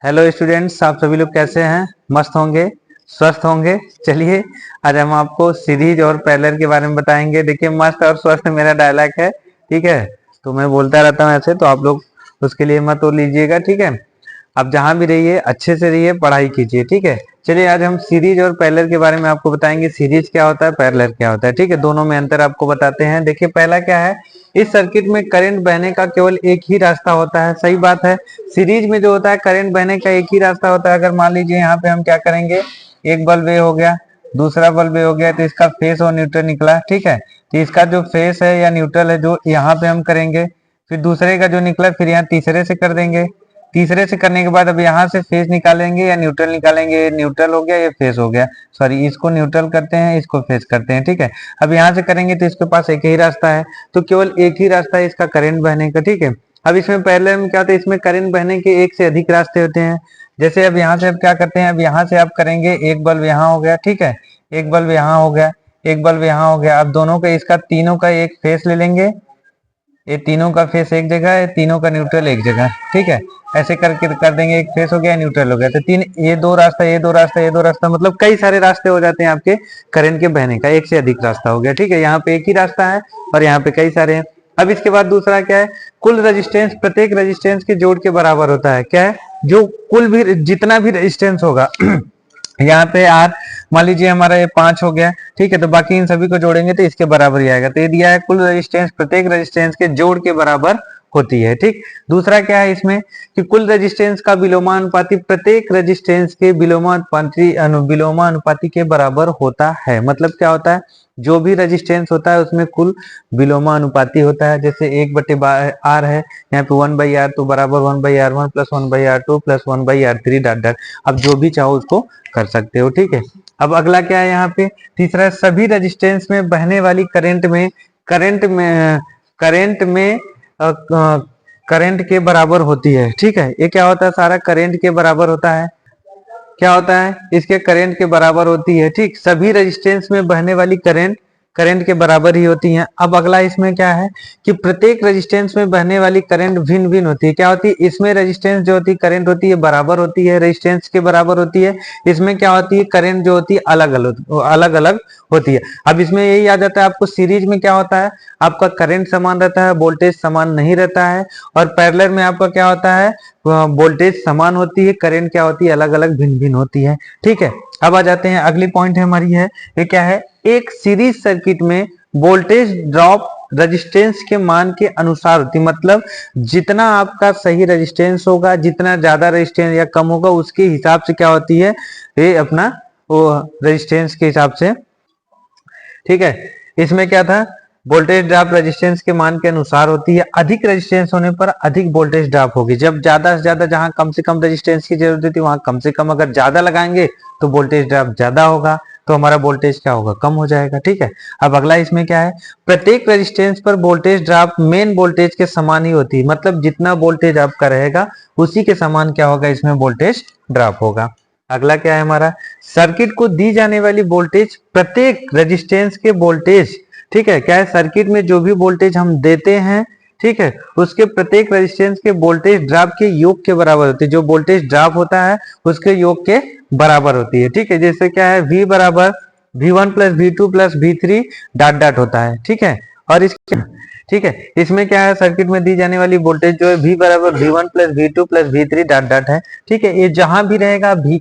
Hello students, आप सभी लोग कैसे हैं? मस्त होंगे, स्वस्थ होंगे। चलिए आज हम आपको सीरीज और पैरेलल के बारे में बताएंगे। देखिए, मस्त और स्वस्थ मेरा डायलॉग है, ठीक है। तो मैं बोलता रहता हूँ ऐसे, तो आप लोग उसके लिए मत वो लीजिएगा, ठीक है। आप जहां भी रहिए अच्छे से रहिए, पढ़ाई कीजिए, ठीक है। चलिए आज हम सीरीज और पैरेलल के बारे में आपको बताएंगे। सीरीज क्या होता है, पैरेलल क्या होता है, ठीक है। दोनों में अंतर आपको बताते हैं। देखिए पहला क्या है, इस सर्किट में करंट बहने का केवल एक ही रास्ता होता है। सही बात है, सीरीज में जो होता है करंट बहने का एक ही रास्ता होता है। अगर मान लीजिए यहाँ पे हम क्या करेंगे, एक बल्ब ए हो गया, दूसरा बल्ब ए हो गया, तो इसका फेस और न्यूट्रल निकला, ठीक है। तो इसका जो फेस है या न्यूट्रल है जो यहाँ पे हम करेंगे, फिर दूसरे का जो निकला फिर यहाँ तीसरे से कर देंगे। तीसरे से करने के बाद अब यहाँ से फेस निकालेंगे या न्यूट्रल निकालेंगे। न्यूट्रल हो गया, ये फेस हो गया, सॉरी इसको न्यूट्रल करते हैं, इसको फेस करते हैं, ठीक है। अब यहाँ से करेंगे तो इसके पास एक ही रास्ता है, तो केवल एक ही रास्ता है इसका करंट बहने का, ठीक है। अब इसमें पहले हम क्या होता है, इसमें करंट बहने के एक से अधिक रास्ते होते हैं। जैसे अब यहाँ से अब क्या करते हैं, अब यहाँ से आप करेंगे, एक बल्ब यहाँ हो गया, ठीक है, एक बल्ब यहाँ हो गया, एक बल्ब यहाँ हो गया। अब दोनों का इसका तीनों का एक फेस ले लेंगे, ये तीनों का फेस एक जगह है, तीनों का न्यूट्रल एक जगह, ठीक है। ऐसे करके कर देंगे, एक फेस हो गया, न्यूट्रल हो गया, तो तीन, ये दो रास्ता, ये दो रास्ता, ये दो रास्ता, मतलब कई सारे रास्ते हो जाते हैं आपके करंट के बहने का। एक से अधिक रास्ता हो गया, ठीक है। यहाँ पे एक ही रास्ता है और यहाँ पे कई सारे हैं। अब इसके बाद दूसरा क्या है, कुल रेजिस्टेंस प्रत्येक रेजिस्टेंस के जोड़ के बराबर होता है। क्या है, जो कुल भी जितना भी रेजिस्टेंस होगा यहाँ पे आर मान लीजिए हमारा ये 5 हो गया, ठीक है, तो बाकी इन सभी को जोड़ेंगे तो इसके बराबर ही आएगा। तो ये दिया है कुल रेजिस्टेंस प्रत्येक रेजिस्टेंस के जोड़ के बराबर होती है, ठीक। दूसरा क्या है इसमें कि कुल रेजिस्टेंस का विलोमानुपाती प्रत्येक रेजिस्टेंस के विलोमानुपाती के बराबर होता है। मतलब क्या होता है, जो भी रेजिस्टेंस होता है उसमें कुल विलोमानुपाती होता है। जैसे 1/r है, यहाँ पे 1/r, तो बराबर 1/r1 plus 1/r2 plus 1/r3 dot dot. अब जो भी चाहो उसको कर सकते हो, ठीक है। अब अगला क्या है यहाँ पे, तीसरा, सभी रेजिस्टेंस में बहने वाली करंट में करंट के बराबर होती है, ठीक है। ये क्या होता है, सारा करंट के बराबर होता है। क्या होता है, इसके करंट के बराबर होती है, ठीक। सभी रेजिस्टेंस में बहने वाली करंट करंट के बराबर ही होती हैं। अब अगला इसमें क्या है कि प्रत्येक रेजिस्टेंस में बहने वाली करंट भिन्न भिन्न होती है। क्या होती है, इसमें रेजिस्टेंस जो होती है, करंट होती है बराबर होती है, रेजिस्टेंस के बराबर होती है। इसमें क्या होती है, करंट जो होती है अलग अलग होती है। अब इसमें यही आ जाता है आपको, सीरीज में क्या होता है, आपका करंट समान रहता है, वोल्टेज समान नहीं रहता है। और पैरेलल में आपका क्या होता है, वोल्टेज समान होती है, करंट क्या होती है, अलग अलग भिन्न भिन्न होती है, ठीक है। अब आ जाते हैं अगली पॉइंट है हमारी है, ये क्या है, एक सीरीज सर्किट में वोल्टेज ड्रॉप रेजिस्टेंस के मान के अनुसार होती है। मतलब जितना आपका सही रेजिस्टेंस होगा, जितना ज्यादा रेजिस्टेंस या कम होगा, उसके हिसाब से क्या होती है, ये अपना वो रेजिस्टेंस के हिसाब से, ठीक है। इसमें क्या था, वोल्टेज ड्रॉप रेजिस्टेंस के मान के अनुसार होती है। अधिक रेजिस्टेंस होने पर अधिक वोल्टेज ड्रॉप होगी। जब ज्यादा से ज्यादा, जहां कम से कम रेजिस्टेंस की जरूरत होती है वहां कम से कम अगर ज्यादा लगाएंगे तो वोल्टेज ड्रॉप ज्यादा होगा, तो हमारा वोल्टेज क्या होगा, कम हो जाएगा, ठीक है। अब अगला इसमें क्या है, प्रत्येक रेजिस्टेंस पर वोल्टेज ड्रॉप मेन वोल्टेज के समान ही होती है। मतलब जितना वोल्टेज आपका रहेगा उसी के समान क्या होगा, इसमें वोल्टेज ड्रॉप होगा। अगला क्या है हमारा, सर्किट को दी जाने वाली वोल्टेज प्रत्येक रेजिस्टेंस के वोल्टेज, ठीक है। क्या है, सर्किट में जो भी वोल्टेज हम देते हैं, ठीक है, उसके प्रत्येक रेजिस्टेंस के वोल्टेज ड्रॉप के योग के बराबर होती है। जो वोल्टेज ड्रॉप होता है उसके योग के बराबर होती है, ठीक है। जैसे क्या है, V बराबर V1 plus V2 plus V3 dot dot होता है, ठीक है। और इसके, ठीक है, इसमें क्या है, सर्किट में दी जाने वाली वोल्टेज जो है V बराबर V1 plus V2 plus V3 dot dot है, ठीक है। ये जहां भी रहेगा V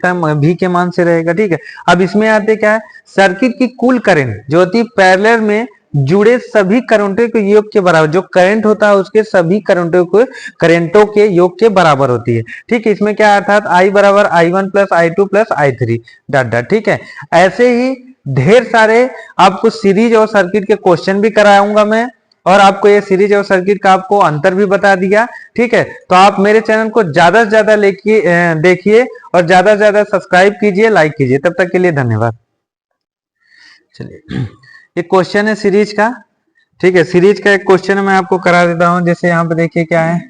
के मान से रहेगा, ठीक है। अब इसमें आते क्या है, सर्किट की कुल करंट जो होती है पैरेलल में जुड़े सभी करंटों के योग के बराबर, जो करंट होता है उसके सभी करंटों के योग के बराबर होती है, ठीक है। इसमें क्या अर्थात I बराबर I1 plus I2 plus I3 dot dot, ठीक है। ऐसे ही ढेर सारे आपको सीरीज और सर्किट के क्वेश्चन भी कराऊंगा मैं, और आपको ये सीरीज और सर्किट का आपको अंतर भी बता दिया, ठीक है। तो आप मेरे चैनल को ज्यादा से ज्यादा देखिए और ज्यादा से ज्यादा सब्सक्राइब कीजिए, लाइक कीजिए। तब तक के लिए धन्यवाद। चलिए, एक क्वेश्चन है सीरीज का, ठीक है। सीरीज का एक क्वेश्चन मैं आपको करा देता हूं। जैसे यहाँ पे देखिए क्या है,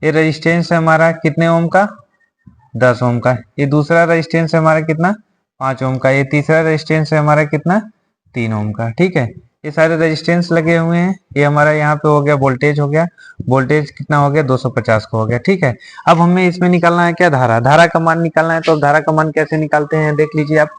ये रेजिस्टेंस है हमारा कितने ओम का, 10 ओम का। ये दूसरा रेजिस्टेंस है हमारा कितना, 5 ओम का। ये तीसरा रेजिस्टेंस है हमारा कितना, 3 ओम का, ठीक है। ये सारे रेजिस्टेंस लगे हुए हैं। ये हमारा यहाँ पे हो गया वोल्टेज, हो गया वोल्टेज कितना हो गया 250 का हो गया, ठीक है। अब हमें इसमें निकालना है क्या, धारा, धारा का मान निकालना है। तो अब धारा का मान कैसे निकालते हैं देख लीजिए आप।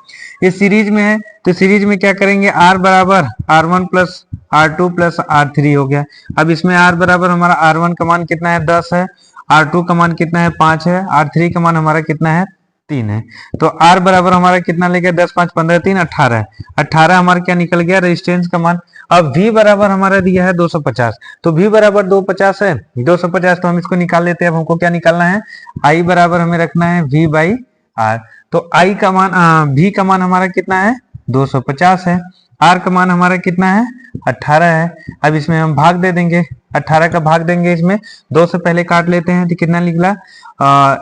ये सीरीज में है तो सीरीज में क्या करेंगे, R बराबर R1 plus R2 plus R3 हो गया। अब इसमें R बराबर हमारा R1 का मान कितना है 10 है, R2 का मान कितना है 5 है, R3 का मान हमारा कितना है 3 है। तो R बराबर हमारा कितना ले गया 10 5 15 3 18 है। 18 हमारा क्या निकल गया रेजिस्टेंस का मान। अब V बराबर हमारा दिया है 250, तो V बराबर 250 है, 250 तो हम इसको निकाल लेते हैं। अब हमको क्या निकालना है, I बराबर हमें रखना है V बाई R। तो I का मान V का मान हमारा कितना है 250 है, R का मान हमारा कितना है 18 है। अब इसमें हम भाग दे देंगे, 18 का भाग देंगे इसमें, 2 से पहले काट लेते हैं तो कितना निकला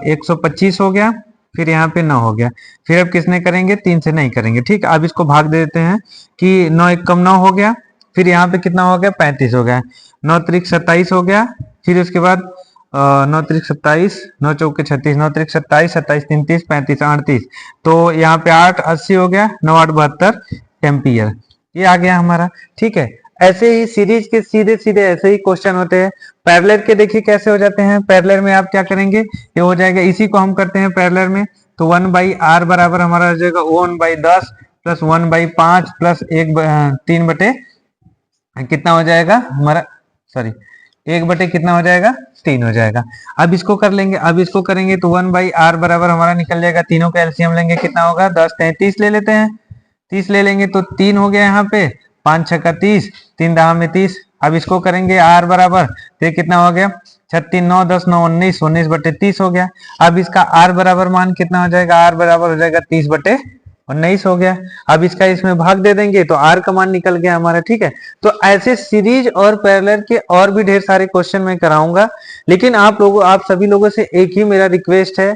125 हो गया, फिर यहाँ पे 9 हो गया। फिर अब किसने करेंगे 3 से नहीं करेंगे, ठीक। अब इसको भाग दे देते हैं कि 9 1 कम 9 हो गया, फिर यहाँ पे कितना हो गया 35 हो गया, 9 त्रिक 27 हो गया। फिर उसके बाद 9 त्रिक 27, 9 चौके 36, 9 त्रिक 27, 27 3 30 35 38, तो यहाँ पे 8 80 हो गया, 9 8 72 एम्पियर, ये आ गया हमारा, ठीक है। ऐसे ही सीरीज के सीधे सीधे ऐसे ही क्वेश्चन होते हैं। पैरेलल के देखिए कैसे हो जाते हैं। पैरेलल में आप क्या करेंगे, ये हो जाएगा, इसी को हम करते हैं पैरेलल में। तो 1/r बराबर हमारा हो जाएगा 1/10 प्लस 1/5 प्लस 3 बटे कितना हो जाएगा हमारा, सॉरी 1 बटे कितना हो जाएगा 3 हो जाएगा। अब इसको कर लेंगे, अब इसको करेंगे तो 1/r बराबर हमारा निकल जाएगा, तीनों का एलसीएम लेंगे कितना होगा 10 33 ले लेते हैं, 30 ले लेंगे तो 3 हो गया यहाँ पे, 5 6 का 30, 3 10 में 30। अब इसको करेंगे r बराबर, तो कितना हो गया 36 9 10 9 19, 19 बटे 30 हो गया। अब इसका r बराबर मान कितना हो जाएगा, r बराबर हो जाएगा 30 बटे 19 हो गया। अब इसका इसमें भाग दे देंगे तो r का मान निकल गया हमारा, ठीक है। तो ऐसे सीरीज और पैरेलल के और भी ढेर सारे क्वेश्चन मैं कराऊंगा, लेकिन आप सभी लोगों से एक ही मेरा रिक्वेस्ट है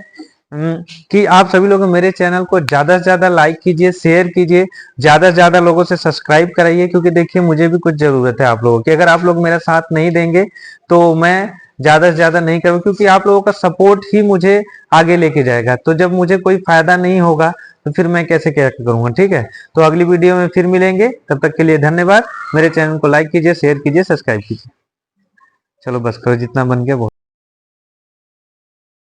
कि आप सभी लोग मेरे चैनल को ज्यादा से ज्यादा लाइक कीजिए, शेयर कीजिए, ज्यादा से ज्यादा लोगों से सब्सक्राइब कराइए, क्योंकि देखिए मुझे भी कुछ जरूरत है आप लोगों की। अगर आप लोग मेरा साथ नहीं देंगे तो मैं ज्यादा से ज्यादा नहीं करूँ, क्योंकि आप लोगों का सपोर्ट ही मुझे आगे लेके जाएगा। तो जब मुझे कोई फायदा नहीं होगा तो फिर मैं कैसे क्या करूंगा, ठीक है। तो अगली वीडियो में फिर मिलेंगे, तब तक के लिए धन्यवाद। मेरे चैनल को लाइक कीजिए, शेयर कीजिए, सब्सक्राइब कीजिए। चलो बस करो, जितना बन गया बहुत।